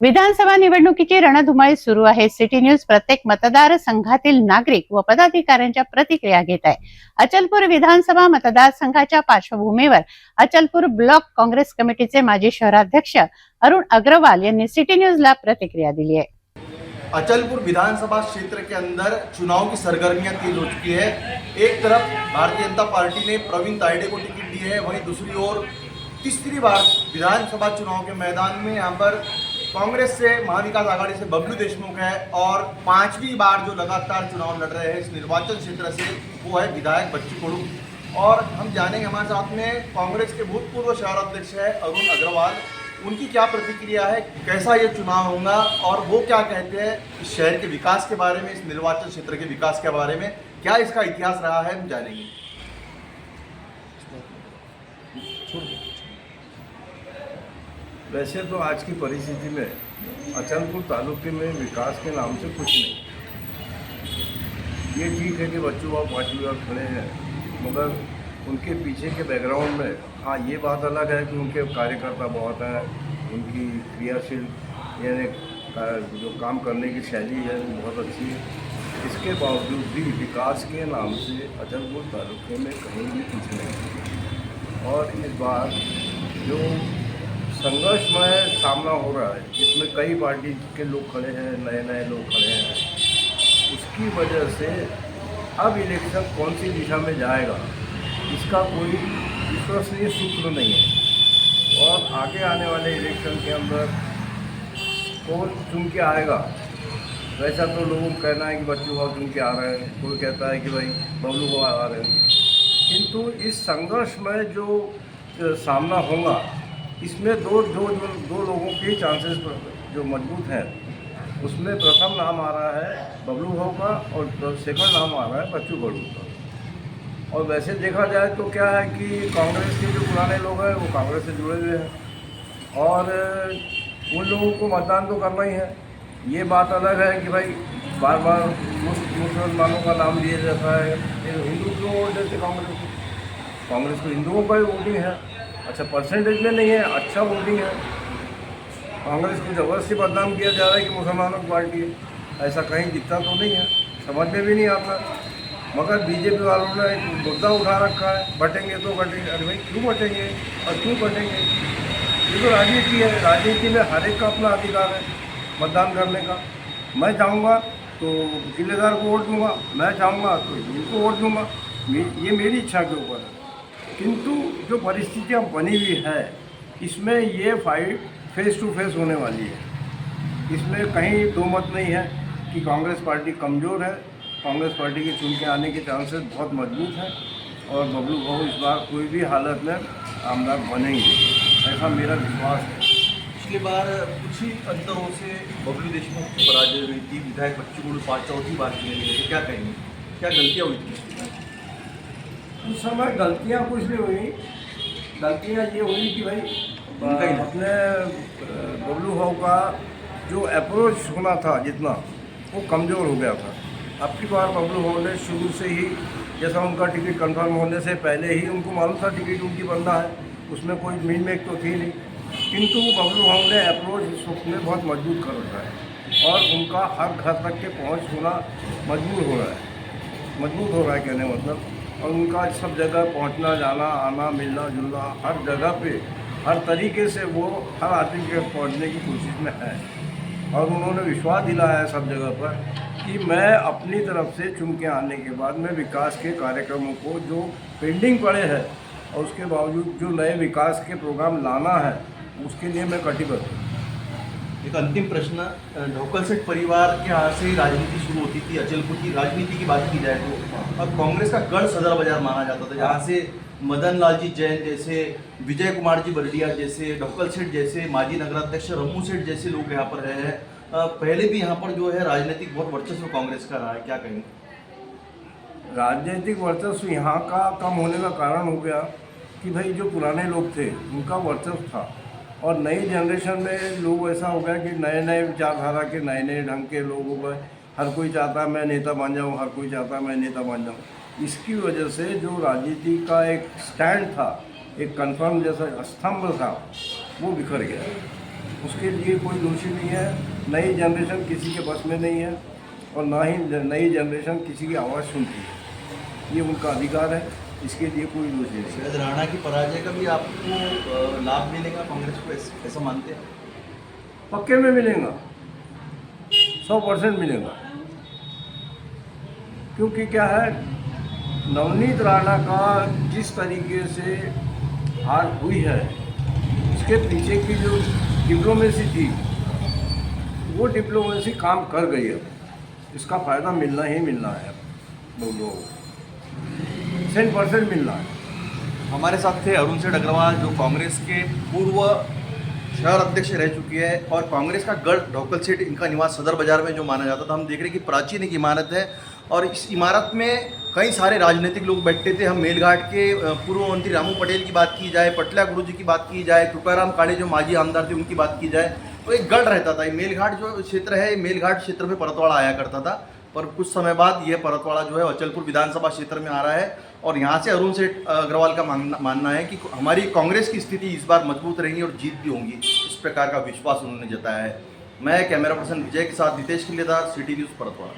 विधानसभा निवडणुकीची रणधुमाळी सुरू आहे. सिटी न्यूज प्रत्येक मतदारसंघातील नागरिक व पदाधिकाऱ्यांच्या प्रतिक्रिया घेत आहे. अचलपूर विधानसभा मतदारसंघाच्या पार्श्वभूमीवर अचलपूर ब्लॉक काँग्रेस कमिटीचे माजी शहराध्यक्ष अरुण अग्रवाल यांनी सिटी न्यूजला प्रतिक्रिया दिली है। अचलपुर विधानसभा क्षेत्र के अंदर चुनाव की सरगर्मियां तेज हो चुकी है। एक तरफ भारतीय जनता पार्टी ने प्रवीण तायडे को टिकट दी है, वहीं दूसरी ओर तीसरी बार विधानसभा चुनाव के मैदान में यहाँ पर कांग्रेस से महाविकास आघाड़ी से बबलू देशमुख है और पांचवी बार जो लगातार चुनाव लड़ रहे हैं इस निर्वाचन क्षेत्र से वो है विधायक बच्चू कडू। और हम जानेंगे हमारे साथ में कांग्रेस के भूतपूर्व शहराध्यक्ष है अरुण अग्रवाल, उनकी क्या प्रतिक्रिया है, कैसा ये चुनाव होगा और वो क्या कहते हैं इस शहर के विकास के बारे में, इस निर्वाचन क्षेत्र के विकास के बारे में, क्या इसका इतिहास रहा है, हम जानेंगे। वैसे तो आज की परिस्थिति में अचलपुर तालुके में विकास के नाम से कुछ नहीं। ये ठीक है कि बच्चों बाबू पार्टी बार खड़े हैं, मगर उनके पीछे के बैकग्राउंड में हाँ ये बात अलग है कि उनके कार्यकर्ता बहुत हैं, उनकी क्रियाशील यानी जो काम करने की शैली है बहुत अच्छी है। इसके बावजूद भी विकास के नाम से अचलपुर तालुके में कहीं भी कुछ नहीं। और इस बार जो संघर्षमय सामना हो रहा है जिसमें कई पार्टी के लोग खड़े हैं, नए नए लोग खड़े हैं, उसकी वजह से अब इलेक्शन कौन सी दिशा में जाएगा इसका कोई विश्वसनीय सूत्र नहीं है। और आगे आने वाले इलेक्शन के अंदर कौन चुन के आएगा, वैसा तो लोगों का कहना है कि बच्चू भाव चुन के आ रहे हैं, कोई कहता है कि भाई बबलू भाव आ रहे हैं। किंतु इस संघर्ष में जो सामना होगा इसमें दो लोगों के चांसेस जो मजबूत हैं, उसमें प्रथम नाम आ रहा है बबलू भाव का और सेकंड नाम आ रहा है बच्चू कडू का। और वैसे देखा जाए तो क्या है कि कांग्रेस के जो पुराने लोग हैं वो कांग्रेस से जुड़े हुए हैं और उन लोगों को मतदान तो करना ही है। ये बात अलग है कि भाई बार बार मुसलमानों का नाम लिया जाता है, हिंदू क्यों वोट देते कांग्रेस को हिंदुओं का ही वोटिंग है। अच्छा परसेंटेज में नहीं है, अच्छा वोटिंग है। कांग्रेस को ज़बरदस्ती बदनाम किया जा रहा है कि मुसलमानों की पार्टी है, ऐसा कहीं दिखता तो नहीं है, समझ में भी नहीं आता। मगर बीजेपी वालों ने एक मुद्दा उठा रखा है, बटेंगे तो बटेंगे। अरे भाई क्यों बटेंगे और क्यों बटेंगे? ये तो राजनीति है, राजनीति में हर एक का अपना अधिकार है मतदान करने का। मैं चाहूँगा तो किलेदार को वोट दूँगा, मैं चाहूँगा तो इनको वोट दूँगा, ये मेरी इच्छा के ऊपर है। किंतु जो परिस्थितियाँ बनी हुई है इसमें ये फाइट फेस टू फेस होने वाली है। इसमें कहीं दो मत नहीं है कि कांग्रेस पार्टी कमज़ोर है। कांग्रेस पार्टी के चुन के आने के चांसेस बहुत मजबूत हैं और बबलू भाव इस बार कोई भी हालत में आमदार बनेंगे, ऐसा मेरा विश्वास है। पिछली बार कुछ ही अंतरों से बबलू देशमुख की पराजय हुई थी, विधायक बच्चू कडू चौथी बार चुने गए थे, क्या कहेंगे, क्या गलतियाँ हुई थी? उस समय गलतियाँ कुछ नहीं हुई, गलतियाँ ये हुई कि भाई अपने बबलू भाव का जो अप्रोच होना था जितना वो कमज़ोर हो गया था। अब की बार बबलू भाव ने शुरू से ही जैसा उनका टिकट कंफर्म होने से पहले ही उनको मालूम था टिकट उनकी बनना है, उसमें कोई मिलमेक तो थी नहीं। किंतु बबलू भाव ने अप्रोच इस वक्त में बहुत मजबूत कर रखा है और उनका हर घर तक के पहुँच होना मजबूत हो रहा है कहने मतलब। और उनका सब जगह पहुंचना, जाना, आना, मिलना जुलना, हर जगह पे हर तरीके से वो हर आदमी के पहुंचने की कोशिश में है। और उन्होंने विश्वास दिलाया है सब जगह पर कि मैं अपनी तरफ से चुन के आने के बाद में विकास के कार्यक्रमों को जो पेंडिंग पड़े हैं और उसके बावजूद जो नए विकास के प्रोग्राम लाना है उसके लिए मैं कटिबद्ध हूँ। एक अंतिम प्रश्न, ढोकल सेठ परिवार के यहाँ से राजनीति शुरू होती थी। अचलपुर की राजनीति की बात की जाए तो अब कांग्रेस का गढ़ सदर बाजार माना जाता था, जहाँ से मदन लाल जी जैन जैसे, विजय कुमार जी बरडिया जैसे, ढोकल सेठ जैसे, माजी नगराध्यक्ष रमू सेठ जैसे लोग यहाँ पर रहे हैं। पहले भी यहाँ पर जो है राजनीतिक बहुत वर्चस्व कांग्रेस का रहा है, क्या कहेंगे? राजनीतिक वर्चस्व यहाँ का कम होने का कारण हो गया कि भाई जो पुराने लोग थे उनका वर्चस्व था और नई जनरेशन में लोग ऐसा हो गया कि नए नए विचारधारा के नए नए ढंग के लोग हो गए। हर कोई चाहता है मैं नेता बन जाऊँ, हर कोई चाहता है मैं नेता बन जाऊँ। इसकी वजह से जो राजनीति का एक स्टैंड था, एक कन्फर्म जैसा स्तंभ था, वो बिखर गया। उसके लिए कोई दोषी नहीं है। नई जनरेशन किसी के बस में नहीं है और ना ही नई जनरेशन किसी की आवाज़ सुनती है, ये उनका अधिकार है, इसके लिए कोई दोषी नहीं है। शरद राणा की पराजय का भी आपको लाभ मिलेगा कांग्रेस को, ऐसा मानते हैं? पक्के में मिलेगा, 100% मिलेगा। क्योंकि क्या है, नवनीत राणा का जिस तरीके से हार हुई है, उसके पीछे की जो डिप्लोमेसी थी, वो डिप्लोमेसी काम कर गई है। इसका फ़ायदा मिलना ही मिलना है, लोगों को 100% मिलना है। हमारे साथ थे अरुण सेठ अग्रवाल, जो कांग्रेस के पूर्व शहर अध्यक्ष रह चुके हैं और कांग्रेस का गढ़ ढोकल सेठ इनका निवास सदर बाजार में जो माना जाता था। हम देख रहे हैं कि प्राचीन एक इमारत है और इस इमारत में कई सारे राजनीतिक लोग बैठते थे। हम मेलघाट के पूर्व मंत्री रामू पटेल की बात की जाए, पटला गुरु जी की बात की जाए, तुकाराम काड़े जो माजी आमदार थे उनकी बात की जाए, तो एक गढ़ रहता था। ये मेलघाट जो क्षेत्र है, मेलघाट क्षेत्र में परतवाड़ा आया करता था, पर कुछ समय बाद यह परतवाड़ा जो है अचलपुर विधानसभा क्षेत्र में आ रहा है। और यहाँ से अरुण सेठ अग्रवाल का मानना है कि हमारी कांग्रेस की स्थिति इस बार मजबूत रहेगी और जीत भी होंगी, इस प्रकार का विश्वास उन्होंने जताया है। मैं कैमरा पर्सन विजय के साथ नितेश किलेदार, सिटी न्यूज़ परतवाड़ा।